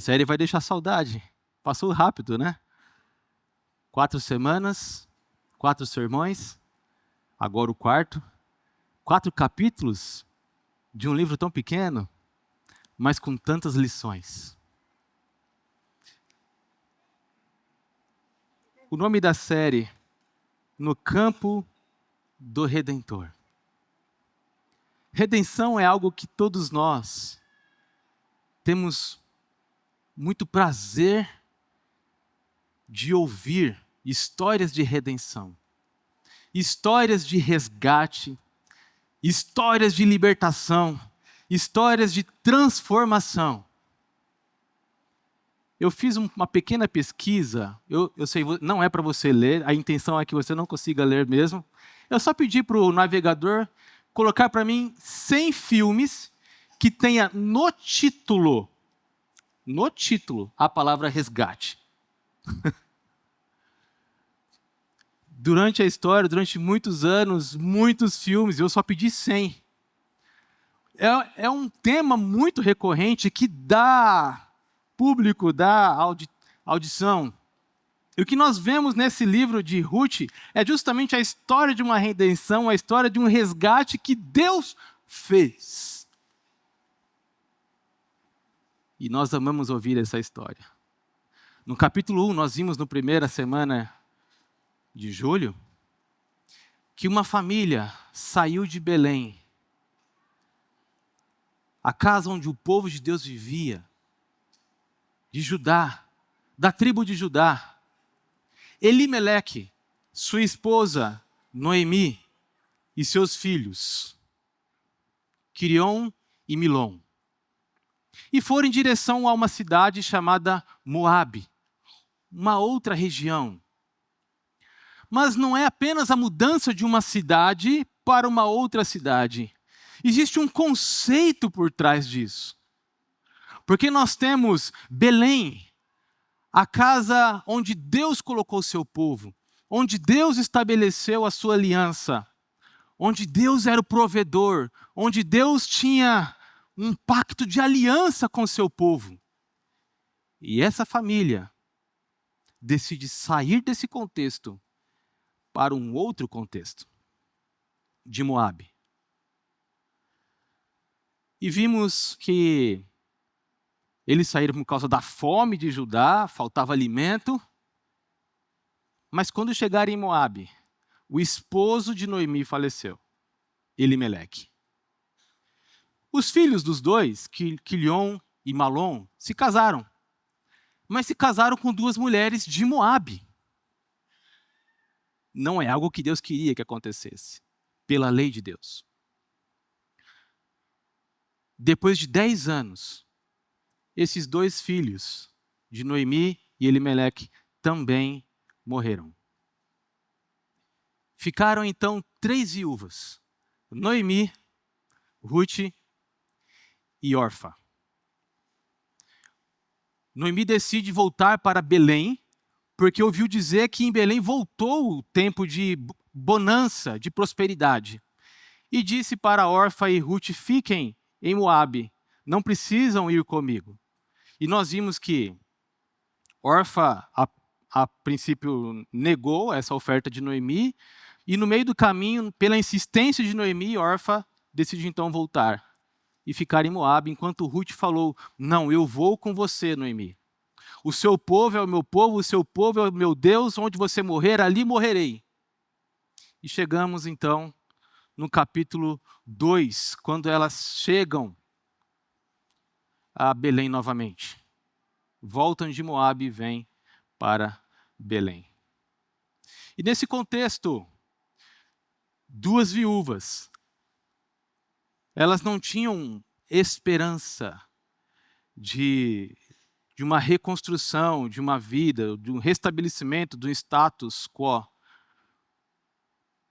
Essa série vai deixar saudade. Passou rápido, né? 4 semanas, 4 sermões, agora o quarto. 4 capítulos de um livro tão pequeno, mas com tantas lições. O nome da série, No Campo do Redentor. Redenção é algo que todos nós temos muito prazer de ouvir histórias de redenção, histórias de resgate, histórias de libertação, histórias de transformação. Eu fiz uma pequena pesquisa, eu sei, não é para você ler, a intenção é que você não consiga ler mesmo. Eu só pedi para o navegador colocar para mim 100 filmes que tenha no título, a palavra resgate. Durante a história, durante muitos anos, muitos filmes, eu só pedi 100. É um tema muito recorrente que dá público, dá audição. E o que nós vemos nesse livro de Ruth é justamente a história de uma redenção, a história de um resgate que Deus fez. E nós amamos ouvir essa história. No capítulo 1, nós vimos na primeira semana de julho, que uma família saiu de Belém, a casa onde o povo de Deus vivia, de Judá, da tribo de Judá. Elimeleque, sua esposa Noemi e seus filhos, Quirion e Milom, e foram em direção a uma cidade chamada Moabe, uma outra região. Mas não é apenas a mudança de uma cidade para uma outra cidade. Existe um conceito por trás disso. Porque nós temos Belém, a casa onde Deus colocou o seu povo, onde Deus estabeleceu a sua aliança, onde Deus era o provedor, onde Deus tinha um pacto de aliança com o seu povo. E essa família decide sair desse contexto para um outro contexto, de Moabe. E vimos que eles saíram por causa da fome de Judá, faltava alimento. Mas quando chegaram em Moabe, o esposo de Noemi faleceu, Elimeleque. Os filhos dos dois, Quilion e Malom, se casaram. Mas se casaram com 2 mulheres de Moabe. Não é algo que Deus queria que acontecesse, pela lei de Deus. Depois de 10 anos, esses 2 filhos de Noemi e Elimeleque também morreram. Ficaram então 3 viúvas, Noemi, Ruth e Orfa. Noemi decide voltar para Belém, porque ouviu dizer que em Belém voltou o tempo de bonança, de prosperidade. E disse para Orfa e Ruth: fiquem em Moabe, não precisam ir comigo. E nós vimos que Orfa, a princípio, negou essa oferta de Noemi, e no meio do caminho, pela insistência de Noemi, Orfa decidiu então voltar e ficar em Moabe, enquanto Ruth falou: não, eu vou com você, Noemi. O seu povo é o meu povo, o seu povo é o meu Deus, onde você morrer, ali morrerei. E chegamos então no capítulo 2, quando elas chegam a Belém novamente. Voltam de Moabe e vêm para Belém. E nesse contexto, 2 viúvas, elas não tinham esperança de uma reconstrução, de uma vida, de um restabelecimento do status quo,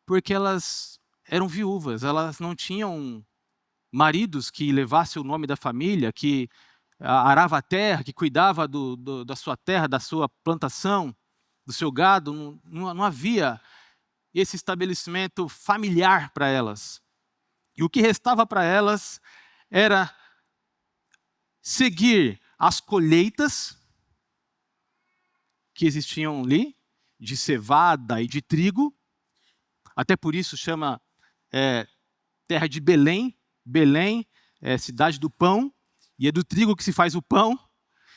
porque elas eram viúvas, elas não tinham maridos que levassem o nome da família, que arava a terra, que cuidava da sua terra, da sua plantação, do seu gado. Não havia esse estabelecimento familiar para elas. E o que restava para elas era seguir as colheitas que existiam ali, de cevada e de trigo. Até por isso chama terra de Belém. Belém é cidade do pão, e é do trigo que se faz o pão.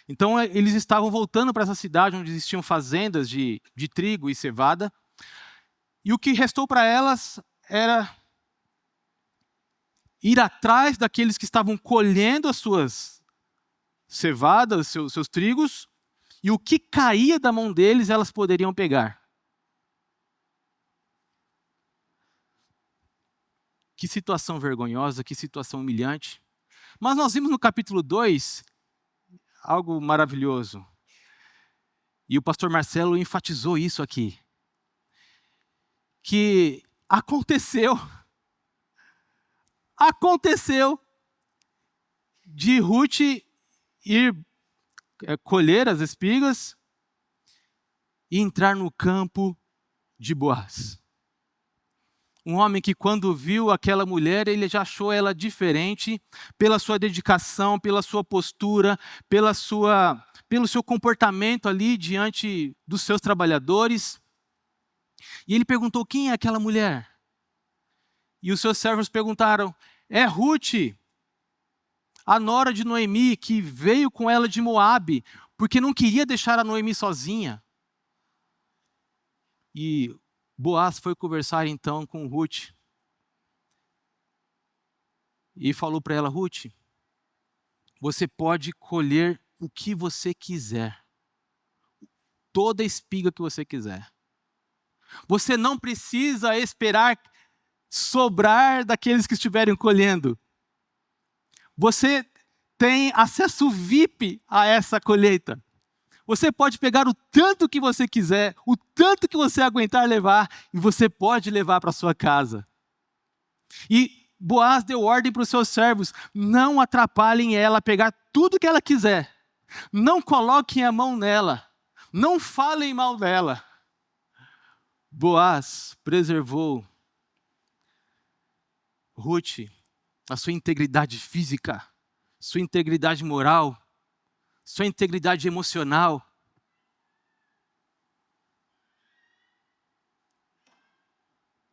Então eles estavam voltando para essa cidade onde existiam fazendas de trigo e cevada. E o que restou para elas era ir atrás daqueles que estavam colhendo as suas cevadas, seus trigos, e o que caía da mão deles elas poderiam pegar. Que situação vergonhosa, que situação humilhante. Mas nós vimos no capítulo 2 algo maravilhoso. E o pastor Marcelo enfatizou isso aqui. Que aconteceu de Ruth ir colher as espigas e entrar no campo de Boaz. Um homem que, quando viu aquela mulher, ele já achou ela diferente pela sua dedicação, pela sua postura, pelo seu comportamento ali diante dos seus trabalhadores. E ele perguntou: quem é aquela mulher? E os seus servos perguntaram: é Ruth, a nora de Noemi, que veio com ela de Moabe, porque não queria deixar a Noemi sozinha. E Boaz foi conversar então com Ruth e falou para ela: Ruth, você pode colher o que você quiser, toda espiga que você quiser. Você não precisa esperar sobrar daqueles que estiverem colhendo. Você tem acesso VIP a essa colheita. Você pode pegar o tanto que você quiser, o tanto que você aguentar levar, e você pode levar para sua casa. E Boaz deu ordem para os seus servos: não atrapalhem ela a pegar tudo que ela quiser. Não coloquem a mão nela. Não falem mal dela. Boaz preservou Ruth, a sua integridade física, sua integridade moral, sua integridade emocional.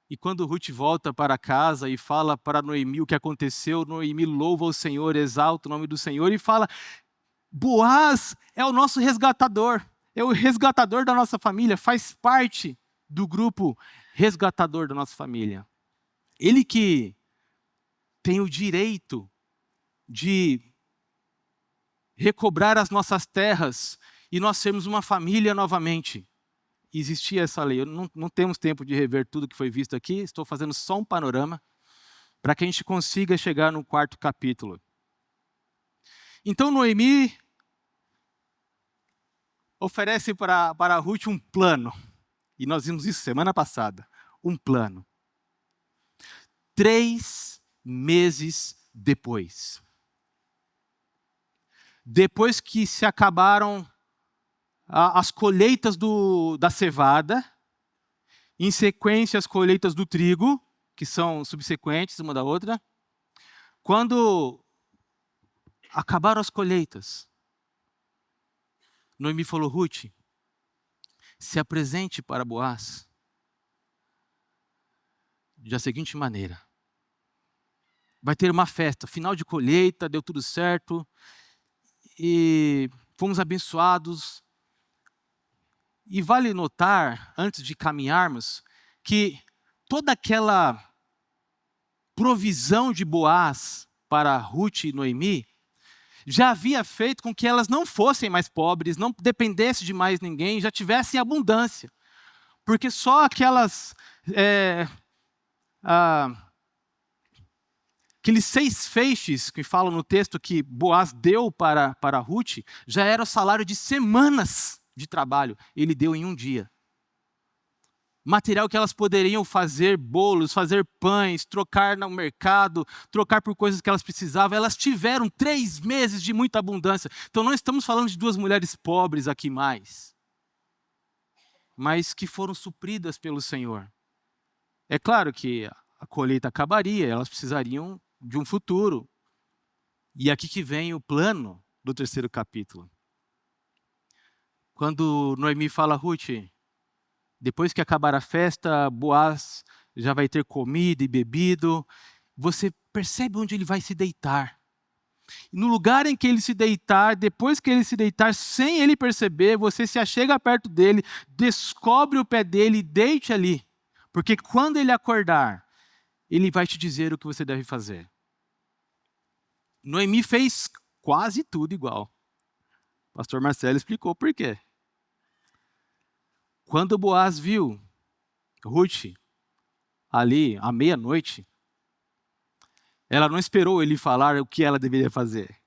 E quando Ruth volta para casa e fala para Noemi o que aconteceu, Noemi louva o Senhor, exalta o nome do Senhor e fala: Boaz é o nosso resgatador, é o resgatador da nossa família, faz parte do grupo resgatador da nossa família. Ele que tem o direito de recobrar as nossas terras e nós sermos uma família novamente. Existia essa lei. Não temos tempo de rever tudo que foi visto aqui, estou fazendo só um panorama para que a gente consiga chegar no 4º capítulo. Então Noemi oferece para Ruth um plano, e nós vimos isso semana passada, um plano. 3 meses depois que se acabaram as colheitas da cevada, em sequência as colheitas do trigo, que são subsequentes uma da outra, quando acabaram as colheitas, Noemi falou: Ruth, se apresente para Boaz da seguinte maneira: vai ter uma festa, final de colheita, deu tudo certo, e fomos abençoados. E vale notar, antes de caminharmos, que toda aquela provisão de Boaz para Ruth e Noemi já havia feito com que elas não fossem mais pobres, não dependessem de mais ninguém, já tivessem abundância. Porque só aqueles 6 feixes que falam no texto que Boaz deu para Ruth, já era o salário de semanas de trabalho. Ele deu em um dia. Material que elas poderiam fazer bolos, fazer pães, trocar no mercado, trocar por coisas que elas precisavam. Elas tiveram 3 meses de muita abundância. Então não estamos falando de 2 mulheres pobres aqui mais, mas que foram supridas pelo Senhor. É claro que a colheita acabaria, elas precisariam de um futuro. E aqui que vem o plano do 3º capítulo. Quando Noemi fala, Ruth, depois que acabar a festa, Boaz já vai ter comido e bebido. Você percebe onde ele vai se deitar. No lugar em que ele se deitar, depois que ele se deitar, sem ele perceber, você se achega perto dele, descobre o pé dele e deite ali. Porque quando ele acordar, ele vai te dizer o que você deve fazer. Noemi fez quase tudo igual. O pastor Marcelo explicou por quê. Quando Boaz viu Ruth ali à meia-noite, ela não esperou ele falar o que ela deveria fazer.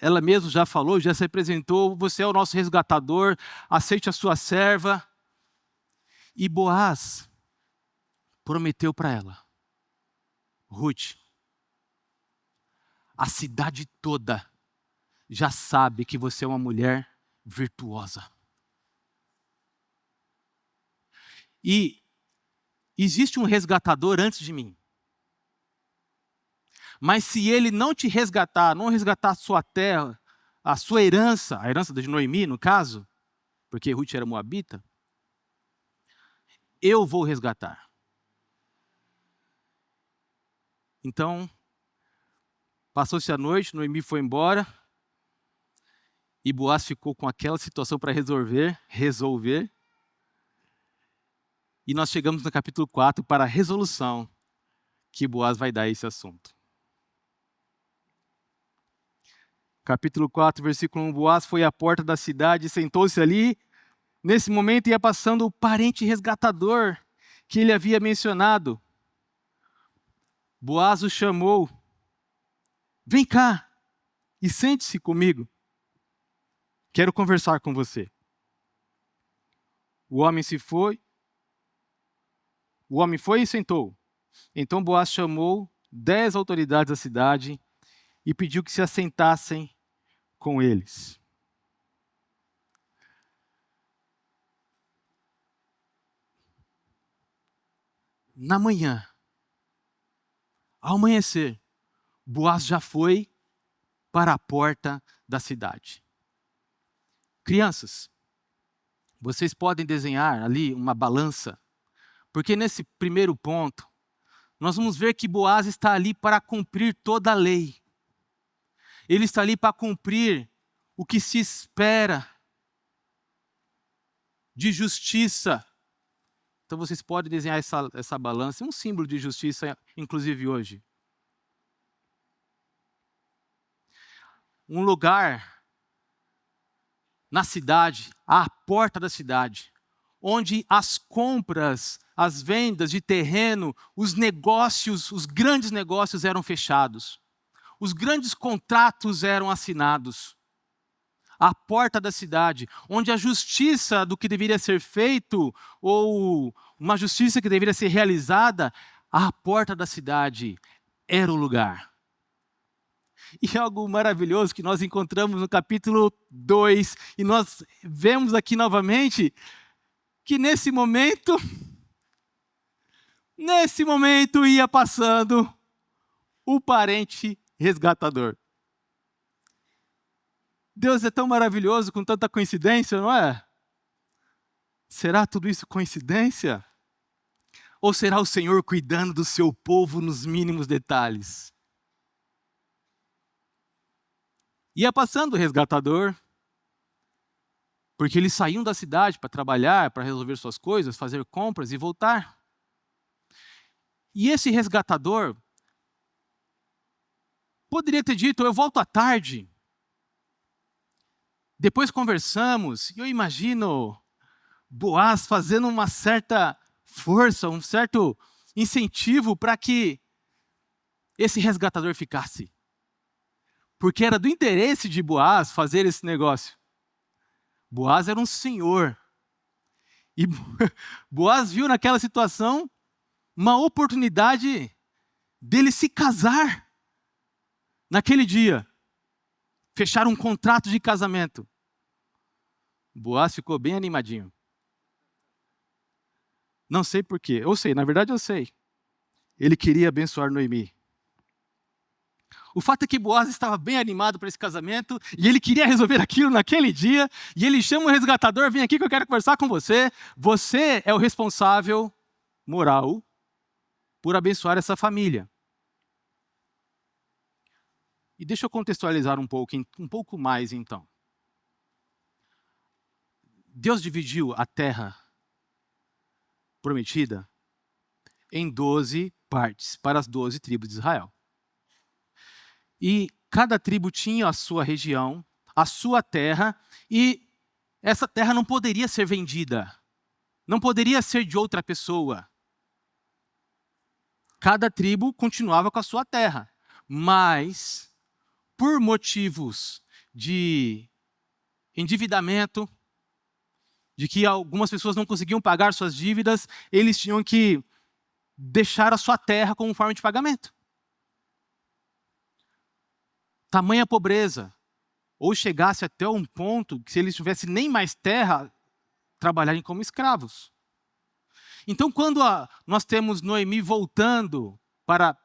Ela mesma já falou, já se apresentou, você é o nosso resgatador, aceite a sua serva. E Boaz prometeu para ela, Ruth, a cidade toda já sabe que você é uma mulher virtuosa. E existe um resgatador antes de mim. Mas se ele não te resgatar, não resgatar a sua terra, a sua herança, a herança de Noemi, no caso, porque Ruth era moabita, eu vou resgatar. Então, passou-se a noite, Noemi foi embora, e Boaz ficou com aquela situação para resolver, e nós chegamos no capítulo 4 para a resolução que Boaz vai dar a esse assunto. Capítulo 4, versículo 1, Boaz foi à porta da cidade, sentou-se ali. Nesse momento ia passando o parente resgatador que ele havia mencionado. Boaz o chamou. Vem cá e sente-se comigo. Quero conversar com você. O homem foi e sentou. Então Boaz chamou 10 autoridades da cidade e pediu que se assentassem com eles. Na manhã, ao amanhecer, Boaz já foi para a porta da cidade. Crianças, vocês podem desenhar ali uma balança, porque nesse primeiro ponto, nós vamos ver que Boaz está ali para cumprir toda a lei. Ele está ali para cumprir o que se espera de justiça. Então vocês podem desenhar essa balança, um símbolo de justiça, inclusive hoje. Um lugar na cidade, à porta da cidade, onde as compras, as vendas de terreno, os negócios, os grandes negócios eram fechados. Os grandes contratos eram assinados. À porta da cidade, onde a justiça do que deveria ser feito, ou uma justiça que deveria ser realizada, à porta da cidade era o lugar. E algo maravilhoso que nós encontramos no capítulo 2, e nós vemos aqui novamente, que nesse momento ia passando o parente resgatador. Deus é tão maravilhoso com tanta coincidência, não é? Será tudo isso coincidência? Ou será o Senhor cuidando do seu povo nos mínimos detalhes? Ia passando o resgatador, porque eles saíam da cidade para trabalhar, para resolver suas coisas, fazer compras e voltar. E esse resgatador poderia ter dito, eu volto à tarde. Depois conversamos, e eu imagino Boaz fazendo uma certa força, um certo incentivo para que esse resgatador ficasse. Porque era do interesse de Boaz fazer esse negócio. Boaz era um senhor. E Boaz viu naquela situação uma oportunidade dele se casar naquele dia. Fechar um contrato de casamento. Boaz ficou bem animadinho. Não sei porquê. Eu sei, na verdade eu sei. Ele queria abençoar Noemi. O fato é que Boaz estava bem animado para esse casamento e ele queria resolver aquilo naquele dia. E ele chama o resgatador: vem aqui que eu quero conversar com você. Você é o responsável moral por abençoar essa família. E deixa eu contextualizar um pouco mais então. Deus dividiu a terra prometida em 12 partes para as 12 tribos de Israel. E cada tribo tinha a sua região, a sua terra, e essa terra não poderia ser vendida, não poderia ser de outra pessoa. Cada tribo continuava com a sua terra, mas por motivos de endividamento, de que algumas pessoas não conseguiam pagar suas dívidas, eles tinham que deixar a sua terra como forma de pagamento. Tamanha pobreza, ou chegasse até um ponto que se eles tivessem nem mais terra, trabalharem como escravos. Então, quando nós temos Noemi voltando para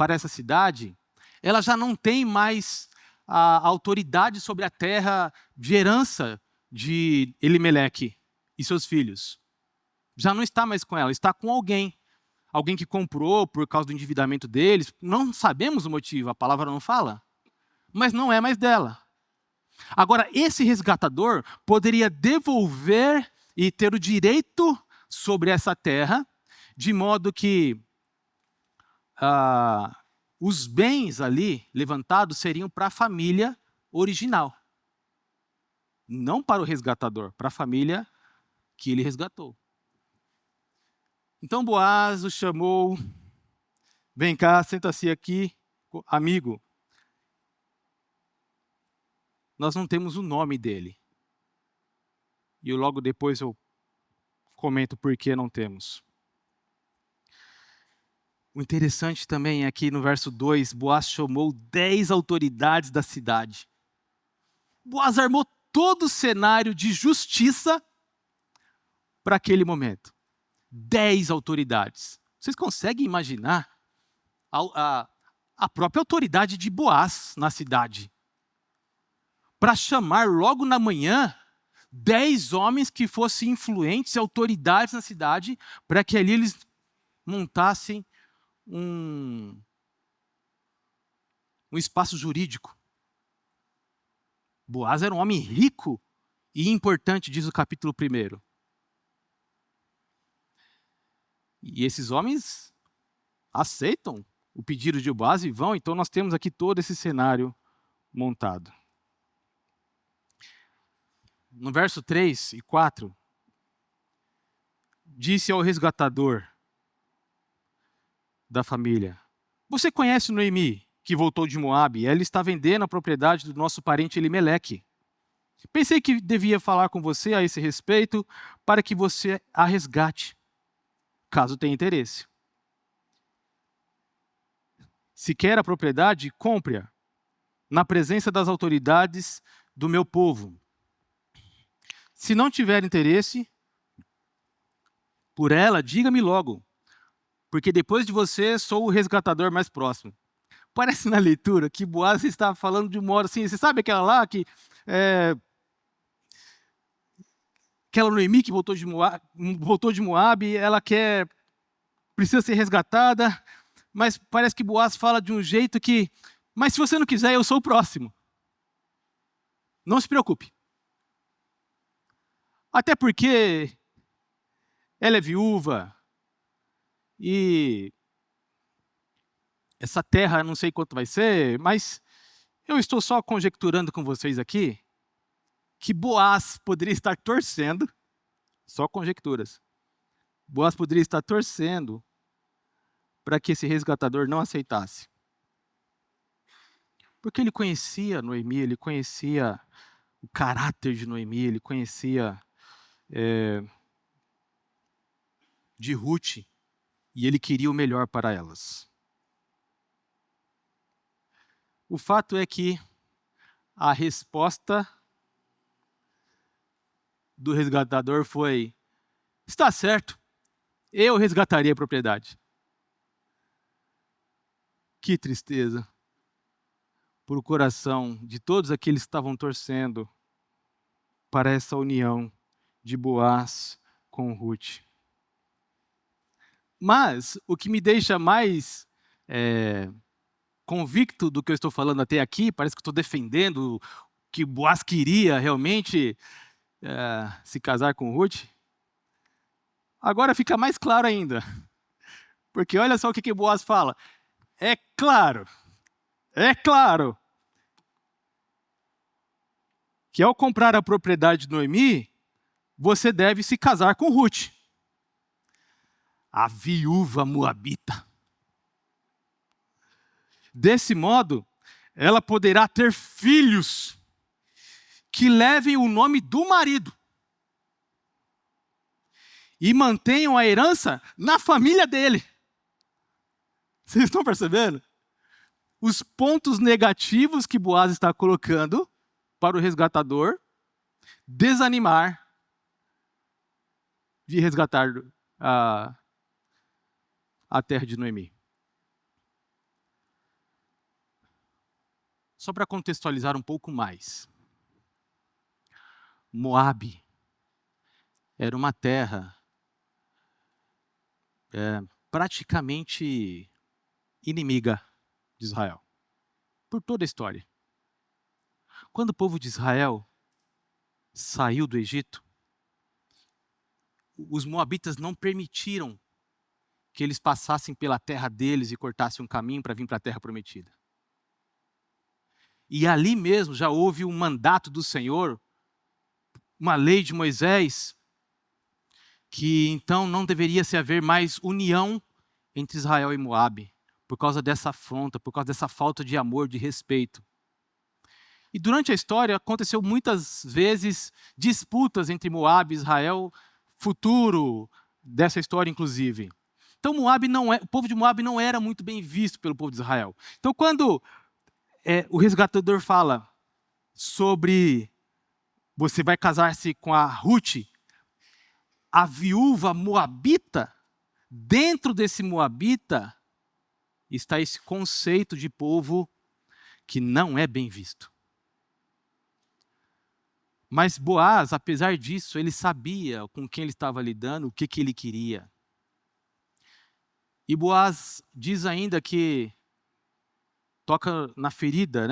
essa cidade, ela já não tem mais a autoridade sobre a terra de herança de Elimeleque e seus filhos. Já não está mais com ela, está com alguém. Alguém que comprou por causa do endividamento deles. Não sabemos o motivo, a palavra não fala. Mas não é mais dela. Agora, esse resgatador poderia devolver e ter o direito sobre essa terra, de modo que os bens ali levantados seriam para a família original. Não para o resgatador, para a família que ele resgatou. Então Boaz o chamou: vem cá, senta-se aqui, amigo. Nós não temos o nome dele. E logo depois eu comento por que não temos. O interessante também é que no verso 2, Boaz chamou 10 autoridades da cidade. Boaz armou todo o cenário de justiça para aquele momento. 10 autoridades. Vocês conseguem imaginar a própria autoridade de Boaz na cidade? Para chamar logo na manhã 10 homens que fossem influentes e autoridades na cidade, para que ali eles montassem um espaço jurídico. Boaz era um homem rico e importante, diz o capítulo 1. E esses homens aceitam o pedido de Boaz e vão. Então nós temos aqui todo esse cenário montado. No verso 3 e 4, disse ao resgatador da família: você conhece Noemi, que voltou de Moabe? Ela está vendendo a propriedade do nosso parente Elimeleque. Pensei que devia falar com você a esse respeito, para que você a resgate, caso tenha interesse. Se quer a propriedade, compre-a, na presença das autoridades do meu povo. Se não tiver interesse por ela, diga-me logo, porque depois de você sou o resgatador mais próximo. Parece na leitura que Boaz está falando de um modo assim, você sabe aquela lá que aquela Noemi que voltou de Moabe, ela precisa ser resgatada, mas parece que Boaz fala de um jeito que, mas se você não quiser, eu sou o próximo. Não se preocupe. Até porque ela é viúva e essa terra não sei quanto vai ser, mas eu estou só conjecturando com vocês aqui que Boaz poderia estar torcendo, só conjecturas, Boaz poderia estar torcendo para que esse resgatador não aceitasse. Porque ele conhecia Noemi, ele conhecia o caráter de Noemi, ele conhecia de Ruth, e ele queria o melhor para elas. O fato é que a resposta do resgatador foi: está certo, eu resgataria a propriedade. Que tristeza. por o coração de todos aqueles que estavam torcendo para essa união de Boaz com Ruth. Mas o que me deixa mais convicto do que eu estou falando até aqui, parece que estou defendendo que Boaz queria realmente se casar com Ruth. Agora fica mais claro ainda. Porque olha só o que Boaz fala. É claro que ao comprar a propriedade de Noemi, você deve se casar com Ruth, a viúva moabita. Desse modo, ela poderá ter filhos que levem o nome do marido e mantenham a herança na família dele. Vocês estão percebendo? Os pontos negativos que Boaz está colocando para o resgatador desanimar de resgatar a terra de Noemi. Só para contextualizar um pouco mais. Moabe era uma terra praticamente inimiga de Israel, por toda a história. Quando o povo de Israel saiu do Egito, os moabitas não permitiram que eles passassem pela terra deles e cortassem um caminho para vir para a terra prometida. E ali mesmo já houve um mandato do Senhor, uma lei de Moisés, que então não deveria se haver mais união entre Israel e Moabe, por causa dessa afronta, por causa dessa falta de amor, de respeito. E durante a história aconteceu muitas vezes disputas entre Moabe e Israel, futuro dessa história inclusive. Então o povo de Moabe não era muito bem visto pelo povo de Israel. Então quando o resgatador fala sobre você vai casar-se com a Ruth, a viúva moabita, dentro desse moabita está esse conceito de povo que não é bem visto. Mas Boaz, apesar disso, ele sabia com quem ele estava lidando, o que ele queria. E Boaz diz ainda que toca na ferida,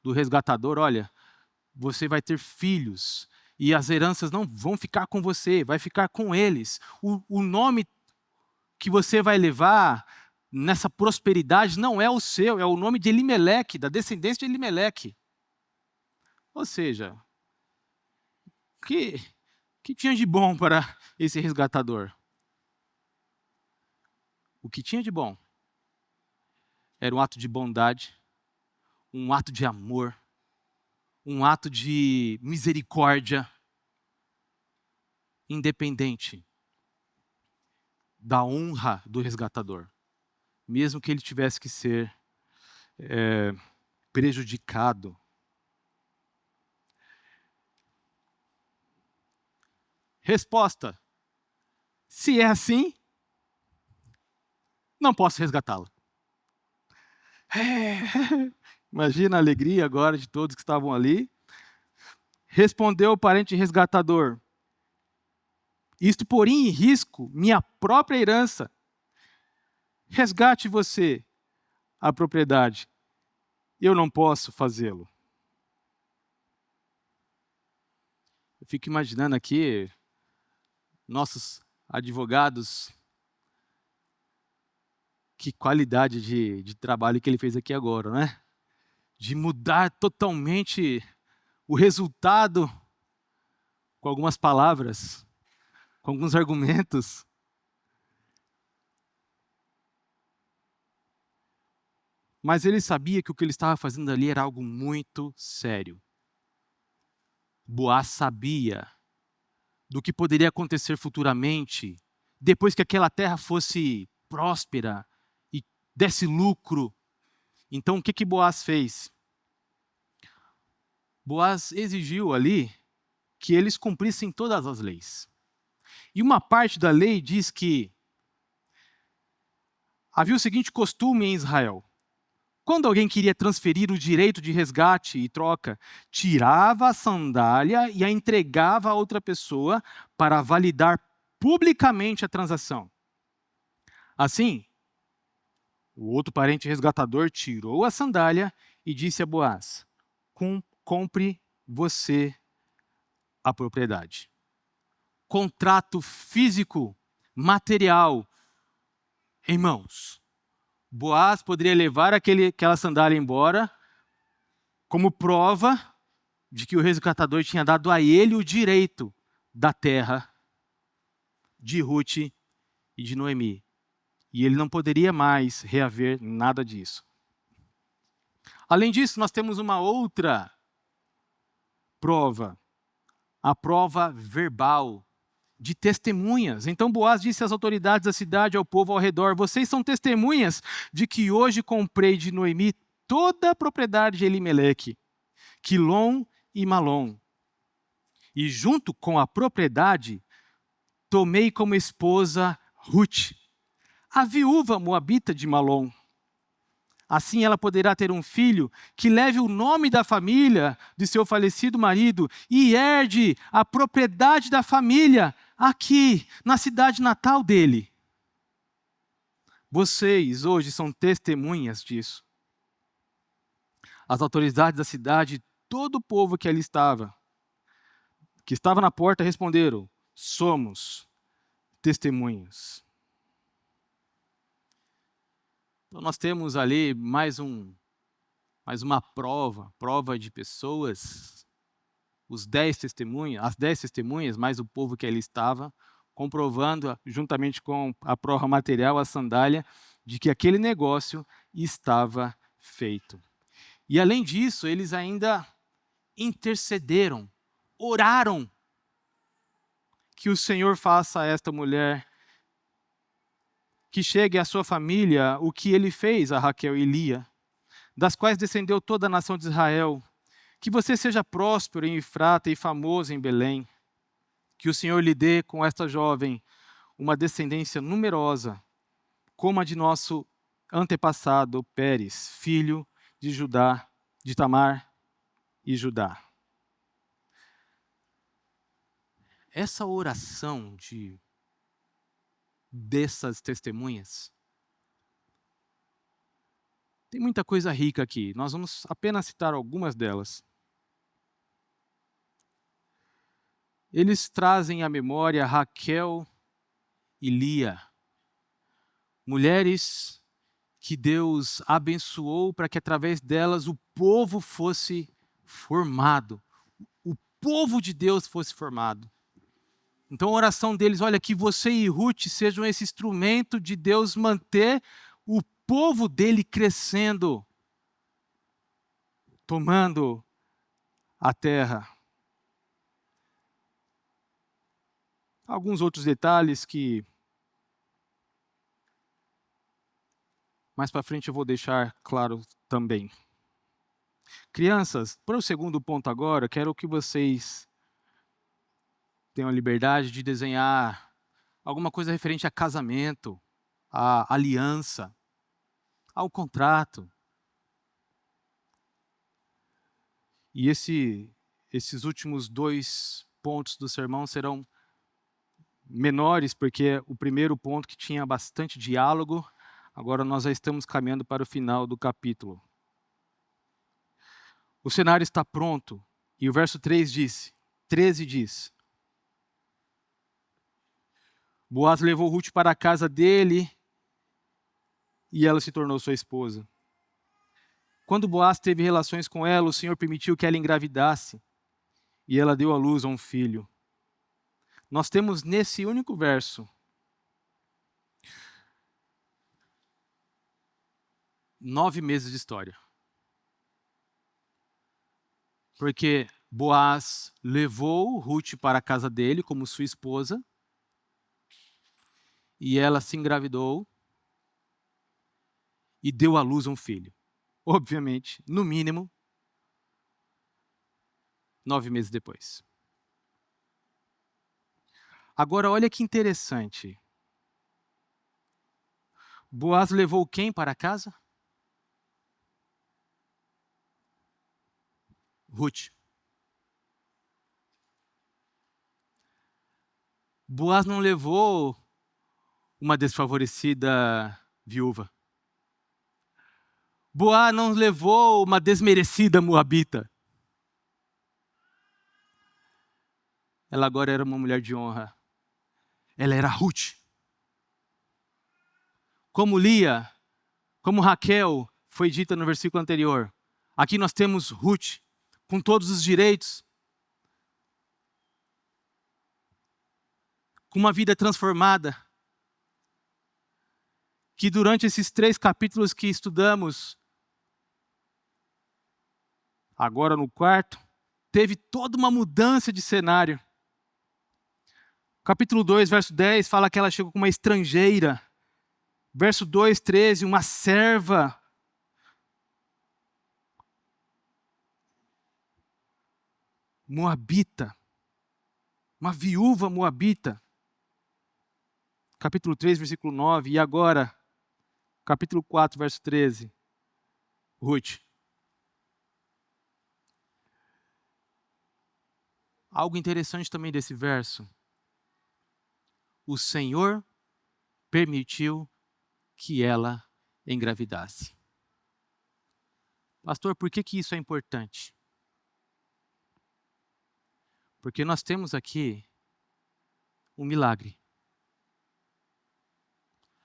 do resgatador, olha, você vai ter filhos e as heranças não vão ficar com você, vai ficar com eles. O nome que você vai levar nessa prosperidade não é o seu, é o nome de Elimeleque, da descendência de Elimeleque. Ou seja, o que tinha de bom para esse resgatador? O que tinha de bom era um ato de bondade, um ato de amor, um ato de misericórdia, independente da honra do resgatador, mesmo que ele tivesse que ser prejudicado. Resposta: se é assim, não posso resgatá-la. Imagina a alegria agora de todos que estavam ali. Respondeu o parente resgatador: isto poria em risco minha própria herança. Resgate você a propriedade. Eu não posso fazê-lo. Eu fico imaginando aqui nossos advogados, que qualidade de trabalho que ele fez aqui agora, né? De mudar totalmente o resultado com algumas palavras, com alguns argumentos. Mas ele sabia que o que ele estava fazendo ali era algo muito sério. Boaz sabia do que poderia acontecer futuramente, depois que aquela terra fosse próspera e desse lucro. Então o que Boaz fez? Boaz exigiu ali que eles cumprissem todas as leis. E uma parte da lei diz que havia o seguinte costume em Israel: Quando alguém queria transferir o direito de resgate e troca, tirava a sandália e a entregava a outra pessoa para validar publicamente a transação. Assim, o outro parente resgatador tirou a sandália e disse a Boaz: compre você a propriedade. Contrato físico, material, em mãos. Boaz poderia levar aquela sandália embora como prova de que o resgatador tinha dado a ele o direito da terra de Ruth e de Noemi. E ele não poderia mais reaver nada disso. Além disso, nós temos uma outra prova, a prova verbal de testemunhas. Então Boaz disse às autoridades da cidade, ao povo ao redor: vocês são testemunhas de que hoje comprei de Noemi toda a propriedade de Elimeleque, Quilom e Malom. E junto com a propriedade, tomei como esposa Ruth, a viúva moabita de Malom. Assim ela poderá ter um filho que leve o nome da família de seu falecido marido e herde a propriedade da família aqui, na cidade natal dele. Vocês hoje são testemunhas disso. As autoridades da cidade, todo o povo que ali estava, que estava na porta, responderam: somos testemunhas. Então nós temos ali mais uma prova de pessoas, as 10 testemunhas, mais o povo que ali estava, comprovando, juntamente com a prova material, a sandália, de que aquele negócio estava feito. E além disso, eles ainda intercederam, oraram, que o Senhor faça a esta mulher, que chegue à sua família o que ele fez a Raquel e Lia, das quais descendeu toda a nação de Israel. Que você seja próspero em Efrata e famoso em Belém. Que o Senhor lhe dê com esta jovem uma descendência numerosa, como a de nosso antepassado Pérez, filho de Judá, de Tamar e Judá. Essa oração dessas testemunhas, tem muita coisa rica aqui. Nós vamos apenas citar algumas delas. Eles trazem à memória Raquel e Lia, mulheres que Deus abençoou para que através delas o povo fosse formado, o povo de Deus fosse formado. Então a oração deles: olha, que você e Ruth sejam esse instrumento de Deus manter o povo dele crescendo, tomando a terra. Alguns outros detalhes que mais para frente eu vou deixar claro também. Crianças, para o segundo ponto agora, quero que vocês tenham a liberdade de desenhar alguma coisa referente a casamento, a aliança, ao contrato. E esses últimos 2 pontos do sermão serão menores, porque o primeiro ponto, que tinha bastante diálogo, agora nós já estamos caminhando para o final do capítulo. O cenário está pronto, e o verso 13 diz: Boaz levou Ruth para a casa dele e ela se tornou sua esposa. Quando Boaz teve relações com ela, o Senhor permitiu que ela engravidasse e ela deu à luz a um filho. Nós temos nesse único verso 9 meses de história. Porque Boaz levou Ruth para a casa dele como sua esposa e ela se engravidou e deu à luz a um filho. Obviamente, no mínimo, 9 meses depois. Agora, olha que interessante. Boaz levou quem para casa? Ruth. Boaz não levou uma desfavorecida viúva. Boaz não levou uma desmerecida moabita. Ela agora era uma mulher de honra. Ela era Ruth. Como Lia, como Raquel, foi dita no versículo anterior. Aqui nós temos Ruth, com todos os direitos, com uma vida transformada, que durante esses 3 capítulos que estudamos, agora no 4º, teve toda uma mudança de cenário. Capítulo 2, verso 10, fala que ela chegou com uma estrangeira. Verso 2, 13, uma serva. Moabita. Uma viúva moabita. Capítulo 3, versículo 9. E agora, capítulo 4, verso 13. Ruth. Algo interessante também desse verso. O Senhor permitiu que ela engravidasse. Pastor, por que isso é importante? Porque nós temos aqui um milagre.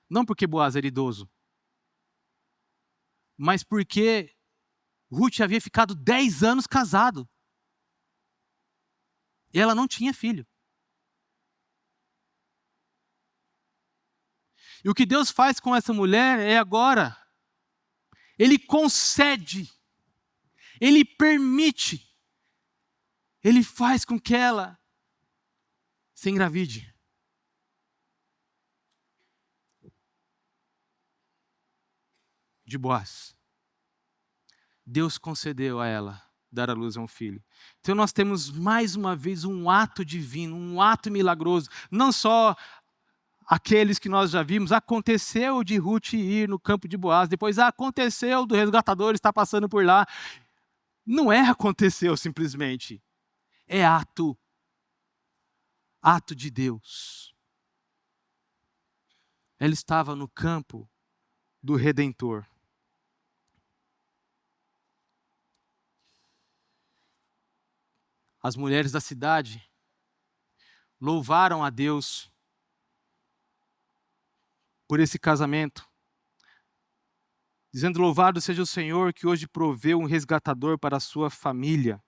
Não porque Boaz era idoso, mas porque Ruth havia ficado 10 anos casado. E ela não tinha filho. E o que Deus faz com essa mulher é agora, Ele concede, Ele permite, Ele faz com que ela se engravide. De Boaz. Deus concedeu a ela dar à luz a um filho. Então nós temos mais uma vez um ato divino, um ato milagroso. Não só aqueles que nós já vimos, aconteceu de Ruth ir no campo de Boaz, depois aconteceu do resgatador estar passando por lá. Não é aconteceu simplesmente. É ato de Deus. Ela estava no campo do Redentor. As mulheres da cidade louvaram a Deus por esse casamento, dizendo: louvado seja o Senhor que hoje proveu um resgatador para a sua família.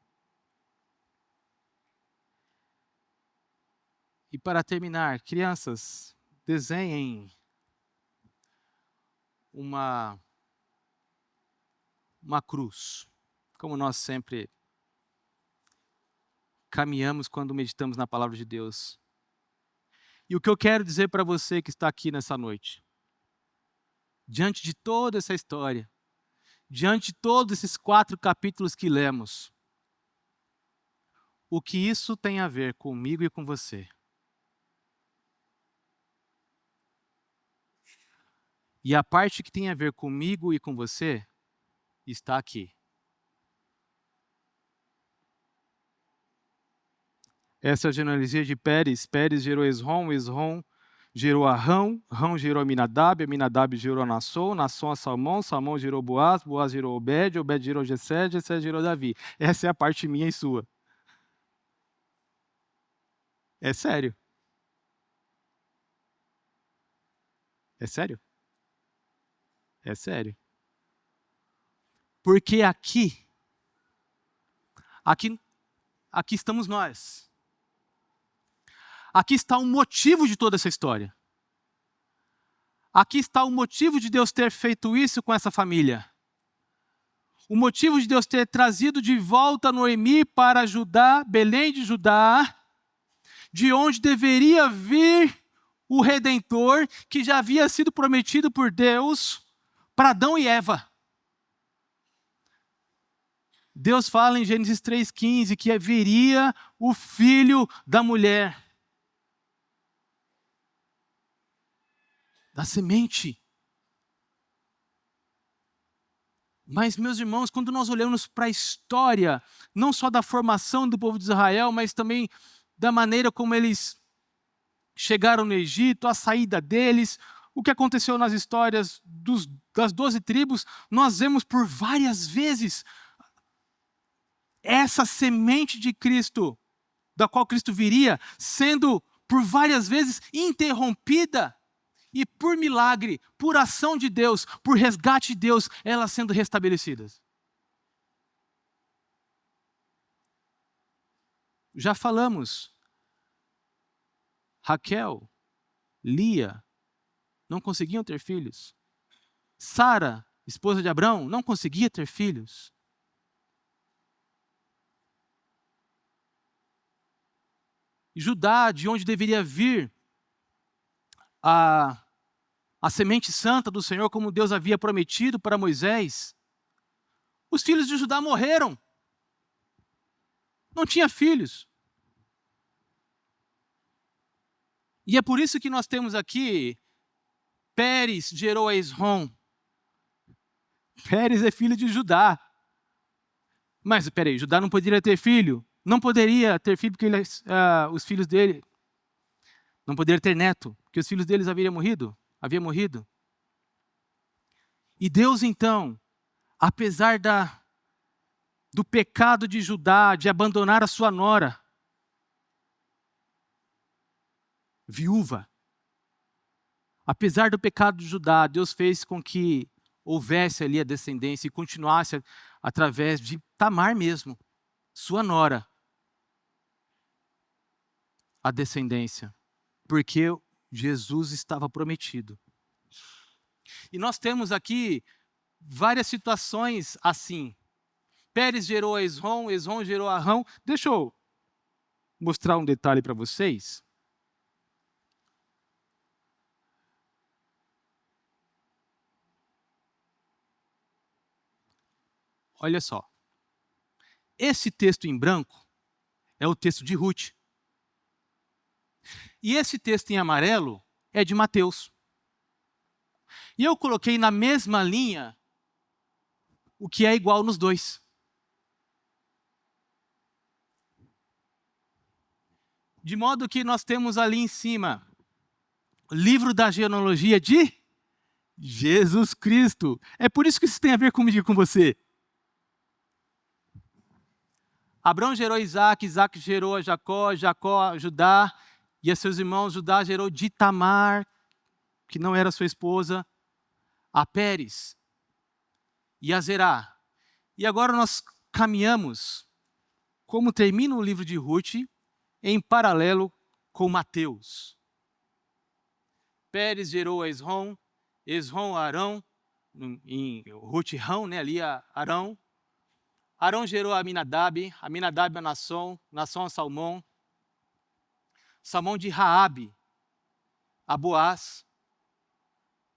E para terminar, crianças, desenhem uma cruz, como nós sempre caminhamos quando meditamos na palavra de Deus. E o que eu quero dizer para você que está aqui nessa noite, diante de toda essa história, diante de todos esses 4 capítulos que lemos, o que isso tem a ver comigo e com você? E a parte que tem a ver comigo e com você está aqui. Essa é a genealogia de Pérez. Pérez gerou Esrom, Esrom gerou Arão, Arão gerou Aminadab, Aminadab gerou Naasson, Naasson a Salmão, Salmão gerou Boaz, Boaz gerou Obed, Obed gerou Jessé, Jessé gerou Davi. Essa é a parte minha e sua. É sério. É sério? É sério. Porque aqui estamos nós. Aqui está o motivo de toda essa história. Aqui está o motivo de Deus ter feito isso com essa família. O motivo de Deus ter trazido de volta Noemi para Judá, Belém de Judá, de onde deveria vir o Redentor, que já havia sido prometido por Deus para Adão e Eva. Deus fala em Gênesis 3,15 que viria o filho da mulher. Da semente. Mas, meus irmãos, quando nós olhamos para a história, não só da formação do povo de Israel, mas também da maneira como eles chegaram no Egito, a saída deles, o que aconteceu nas histórias das 12 tribos, nós vemos por várias vezes essa semente de Cristo, da qual Cristo viria, sendo por várias vezes interrompida, e por milagre, por ação de Deus, por resgate de Deus, elas sendo restabelecidas. Já falamos, Raquel, Lia, não conseguiam ter filhos. Sara, esposa de Abrão, não conseguia ter filhos. Judá, de onde deveria vir a semente santa do Senhor, como Deus havia prometido para Moisés, os filhos de Judá morreram. Não tinha filhos. E é por isso que nós temos aqui, Pérez gerou a Esrom. Pérez é filho de Judá. Mas, peraí, Judá não poderia ter filho? Não poderia ter filho porque os filhos dele... Não poderia ter neto, porque os filhos deles haviam morrido. E Deus, então, apesar do pecado de Judá, de abandonar a sua nora, viúva, apesar do pecado de Judá, Deus fez com que houvesse ali a descendência e continuasse através de Tamar mesmo, sua nora, a descendência, porque Jesus estava prometido. E nós temos aqui várias situações assim. Pérez gerou a Esrom, Esrom gerou a Arão. Deixa eu mostrar um detalhe para vocês. Olha só. Esse texto em branco é o texto de Ruth. E esse texto em amarelo é de Mateus. E eu coloquei na mesma linha o que é igual nos dois. De modo que nós temos ali em cima o livro da genealogia de Jesus Cristo. É por isso que isso tem a ver comigo e com você. Abraão gerou Isaac, Isaac gerou a Jacó, Jacó a Judá e a seus irmãos. Judá gerou de Tamar, que não era sua esposa, a Pérez e a Zerá. E agora nós caminhamos, como termina o livro de Ruth, em paralelo com Mateus. Pérez gerou a Esrom, Esrom a Arão, em Ruth Rão, né, ali a Arão. Arão gerou a Aminadab, Aminadab a Naasson, Naasson a Salmão, Salmão de Raabe a Boaz.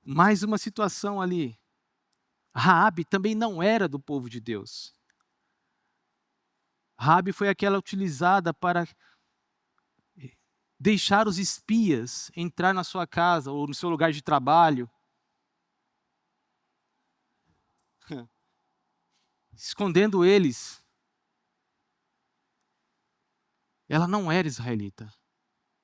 Mais uma situação ali. Raabe também não era do povo de Deus. Raabe foi aquela utilizada para deixar os espias entrar na sua casa ou no seu lugar de trabalho, escondendo eles. Ela não era israelita,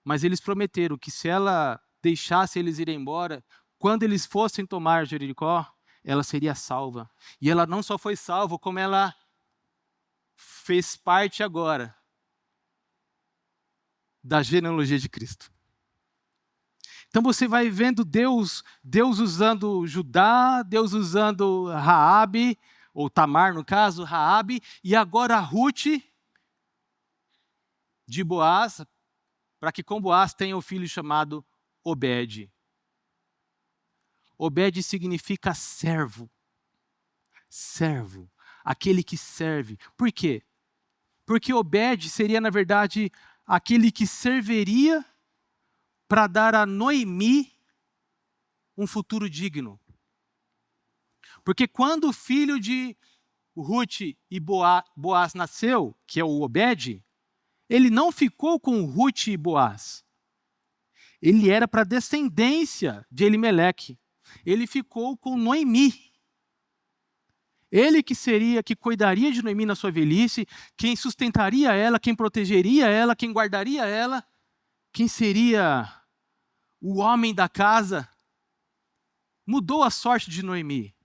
mas eles prometeram que se ela deixasse eles irem embora, quando eles fossem tomar Jericó, ela seria salva. E ela não só foi salva, como ela fez parte agora da genealogia de Cristo. Então você vai vendo Deus usando Judá, Deus usando Raabe, ou Tamar no caso, Raabe, e agora Ruth de Boaz, para que com Boaz tenha um filho chamado Obed. Obed significa servo. Servo. Aquele que serve. Por quê? Porque Obed seria, na verdade, aquele que serviria para dar a Noemi um futuro digno. Porque quando o filho de Ruth e Boaz nasceu, que é o Obed, ele não ficou com Ruth e Boaz. Ele era para a descendência de Elimeleque. Ele ficou com Noemi. Ele que cuidaria de Noemi na sua velhice, quem sustentaria ela, quem protegeria ela, quem guardaria ela, quem seria o homem da casa, mudou a sorte de Noemi.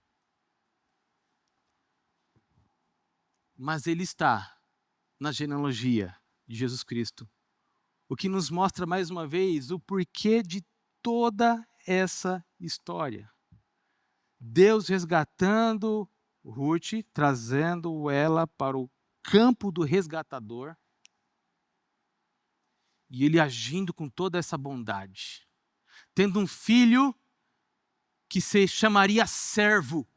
Mas ele está na genealogia de Jesus Cristo, o que nos mostra mais uma vez o porquê de toda essa história. Deus resgatando Ruth, trazendo ela para o campo do resgatador, e ele agindo com toda essa bondade, tendo um filho que se chamaria servo,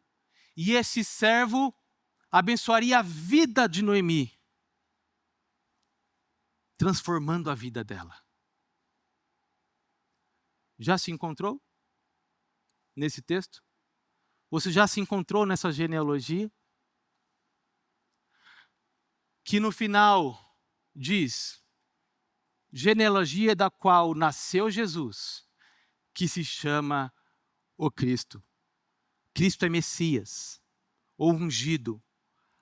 e esse servo abençoaria a vida de Noemi, transformando a vida dela. Já se encontrou nesse texto? Você já se encontrou nessa genealogia? Que no final diz, genealogia da qual nasceu Jesus, que se chama o Cristo. Cristo é Messias, ou ungido,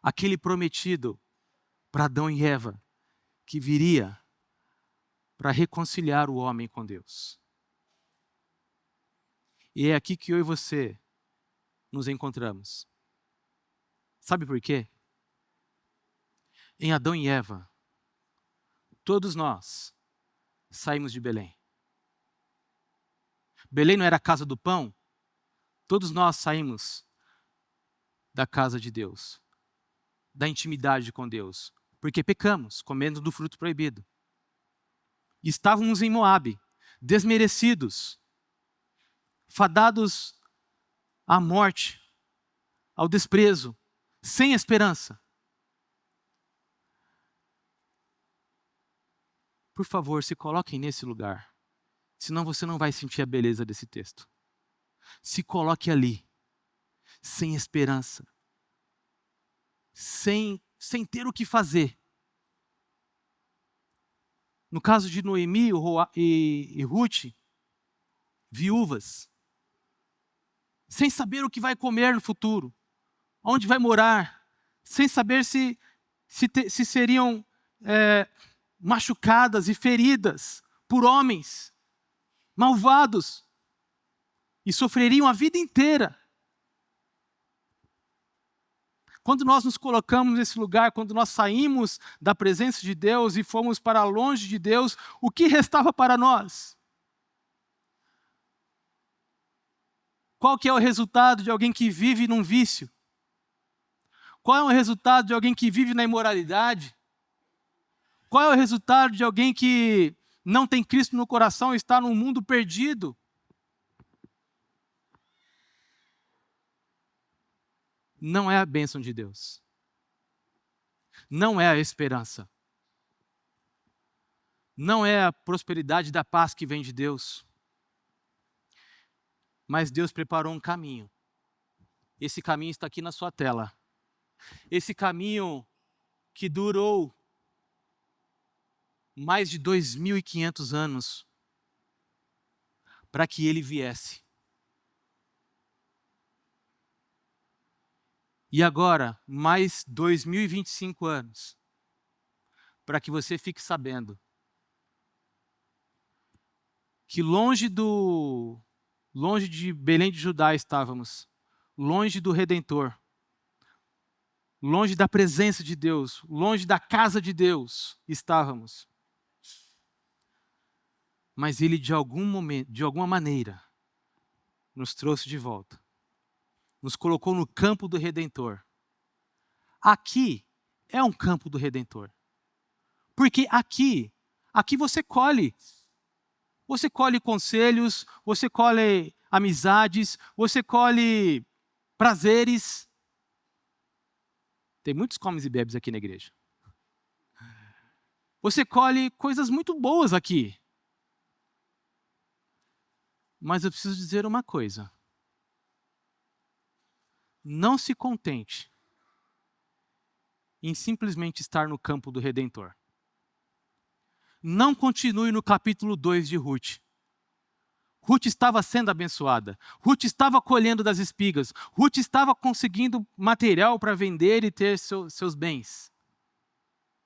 aquele prometido para Adão e Eva, que viria para reconciliar o homem com Deus. E é aqui que eu e você nos encontramos. Sabe por quê? Em Adão e Eva, todos nós saímos de Belém. Belém não era a casa do pão? Todos nós saímos da casa de Deus, da intimidade com Deus, porque pecamos, comendo do fruto proibido. Estávamos em Moabe, desmerecidos, fadados à morte, ao desprezo, sem esperança. Por favor, se coloquem nesse lugar, senão você não vai sentir a beleza desse texto. Se coloque ali, sem esperança, sem ter o que fazer. No caso de Noemi e Ruth, viúvas, sem saber o que vai comer no futuro, onde vai morar, sem saber se seriam machucadas e feridas por homens malvados e sofreriam a vida inteira. Quando nós nos colocamos nesse lugar, quando nós saímos da presença de Deus e fomos para longe de Deus, o que restava para nós? Qual que é o resultado de alguém que vive num vício? Qual é o resultado de alguém que vive na imoralidade? Qual é o resultado de alguém que não tem Cristo no coração e está num mundo perdido? Não é a bênção de Deus. Não é a esperança. Não é a prosperidade da paz que vem de Deus. Mas Deus preparou um caminho. Esse caminho está aqui na sua tela. Esse caminho que durou mais de 2.500 anos para que ele viesse. E agora, mais 2025 anos, para que você fique sabendo que longe de Belém de Judá estávamos, longe do Redentor, longe da presença de Deus, longe da casa de Deus estávamos. Mas Ele, de alguma maneira, nos trouxe de volta. Nos colocou no campo do Redentor. Aqui é um campo do Redentor. Porque aqui você colhe. Você colhe conselhos, você colhe amizades, você colhe prazeres. Tem muitos comes e bebes aqui na igreja. Você colhe coisas muito boas aqui. Mas eu preciso dizer uma coisa. Não se contente em simplesmente estar no campo do Redentor. Não continue no capítulo 2 de Ruth. Ruth estava sendo abençoada. Ruth estava colhendo das espigas. Ruth estava conseguindo material para vender e ter seus bens.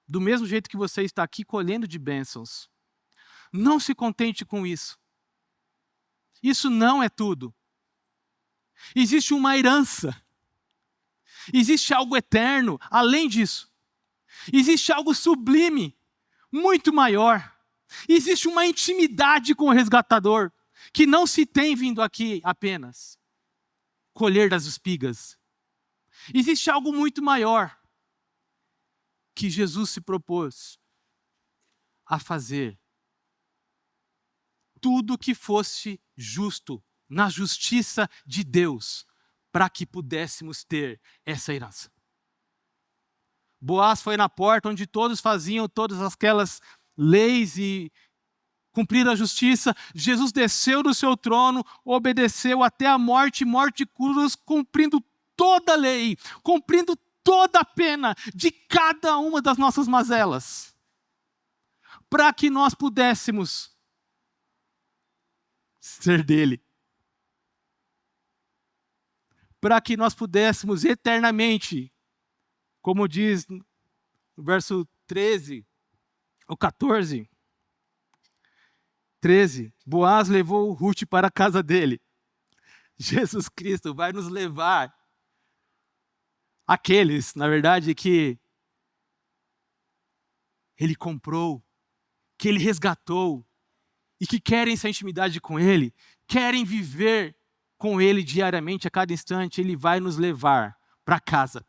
Do mesmo jeito que você está aqui colhendo de bênçãos. Não se contente com isso. Isso não é tudo. Existe uma herança. Existe algo eterno além disso. Existe algo sublime, muito maior. Existe uma intimidade com o resgatador, que não se tem vindo aqui apenas colher das espigas. Existe algo muito maior que Jesus se propôs a fazer. Tudo que fosse justo, na justiça de Deus, para que pudéssemos ter essa herança. Boaz foi na porta onde todos faziam todas aquelas leis e cumpriram a justiça. Jesus desceu do seu trono, obedeceu até a morte de cruz, cumprindo toda a lei, cumprindo toda a pena de cada uma das nossas mazelas, para que nós pudéssemos ser dele. Para que nós pudéssemos eternamente, como diz no verso 13, ou 14, 13, Boaz levou Ruth para a casa dele. Jesus Cristo vai nos levar, aqueles, na verdade, que Ele comprou, que Ele resgatou, e que querem essa intimidade com Ele, querem viver com Ele diariamente, a cada instante. Ele vai nos levar para casa.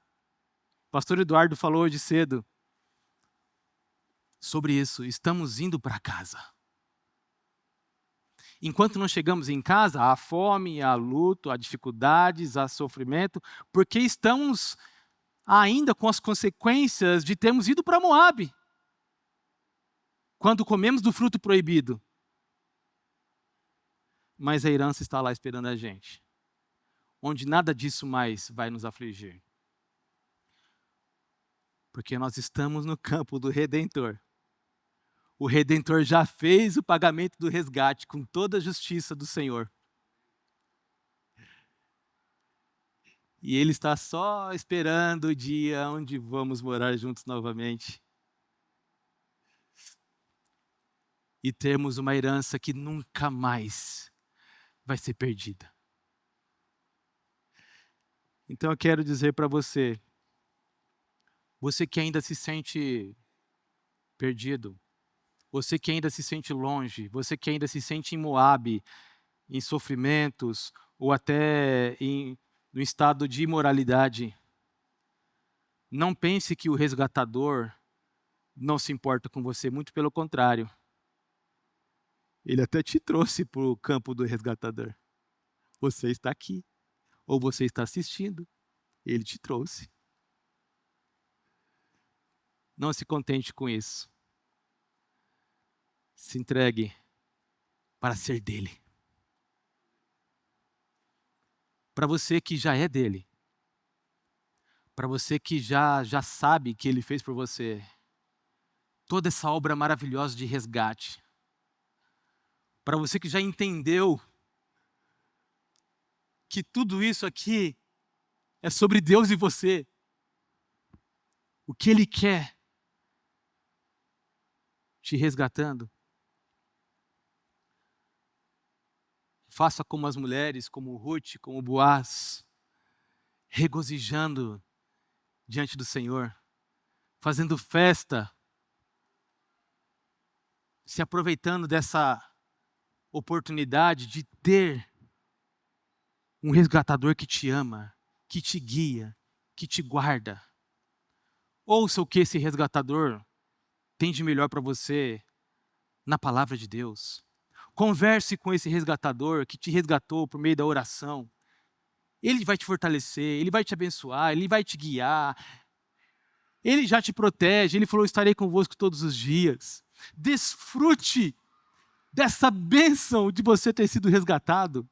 O pastor Eduardo falou hoje cedo sobre isso. Estamos indo para casa. Enquanto não chegamos em casa, há fome, há luto, há dificuldades, há sofrimento, porque estamos ainda com as consequências de termos ido para Moabe, quando comemos do fruto proibido. Mas a herança está lá esperando a gente, onde nada disso mais vai nos afligir. Porque nós estamos no campo do Redentor. O Redentor já fez o pagamento do resgate com toda a justiça do Senhor. E Ele está só esperando o dia onde vamos morar juntos novamente. E termos uma herança que nunca mais vai ser perdida. Então eu quero dizer para você, você que ainda se sente perdido, você que ainda se sente longe, você que ainda se sente em Moabe, em sofrimentos, ou até no estado de imoralidade, não pense que o resgatador não se importa com você, muito pelo contrário. Ele até te trouxe para o campo do resgatador. Você está aqui, ou você está assistindo, Ele te trouxe. Não se contente com isso. Se entregue para ser dele. Para você que já é dele. Para você que já sabe que ele fez por você. Toda essa obra maravilhosa de resgate. Para você que já entendeu que tudo isso aqui é sobre Deus e você. O que Ele quer te resgatando. Faça como as mulheres, como Ruth, como Boaz, regozijando diante do Senhor, fazendo festa, se aproveitando dessa oportunidade de ter um resgatador que te ama, que te guia, que te guarda. Ouça o que esse resgatador tem de melhor para você na palavra de Deus. Converse com esse resgatador que te resgatou por meio da oração. Ele vai te fortalecer, ele vai te abençoar, ele vai te guiar. Ele já te protege, ele falou: estarei convosco todos os dias. Desfrute dessa bênção de você ter sido resgatado.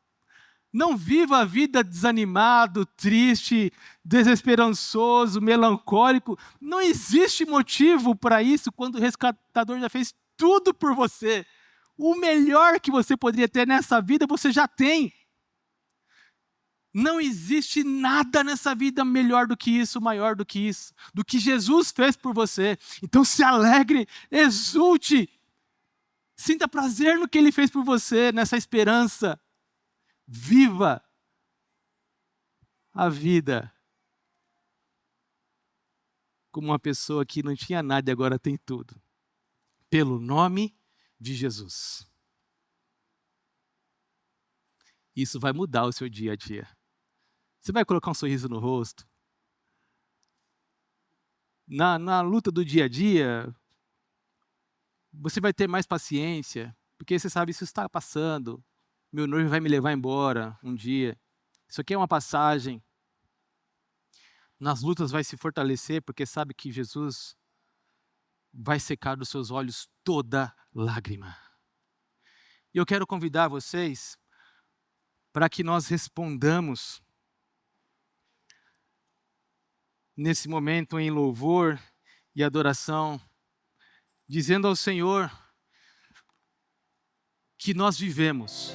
Não viva a vida desanimado, triste, desesperançoso, melancólico. Não existe motivo para isso quando o resgatador já fez tudo por você. O melhor que você poderia ter nessa vida, você já tem. Não existe nada nessa vida melhor do que isso, maior do que isso, do que Jesus fez por você. Então se alegre, exulte, sinta prazer no que Ele fez por você, nessa esperança. Viva a vida como uma pessoa que não tinha nada e agora tem tudo. Pelo nome de Jesus. Isso vai mudar o seu dia a dia. Você vai colocar um sorriso no rosto. Na luta do dia a dia, você vai ter mais paciência, porque você sabe, isso está passando. Meu noivo vai me levar embora um dia. Isso aqui é uma passagem. Nas lutas vai se fortalecer, porque sabe que Jesus vai secar dos seus olhos toda lágrima. E eu quero convidar vocês para que nós respondamos nesse momento em louvor e adoração, dizendo ao Senhor que nós vivemos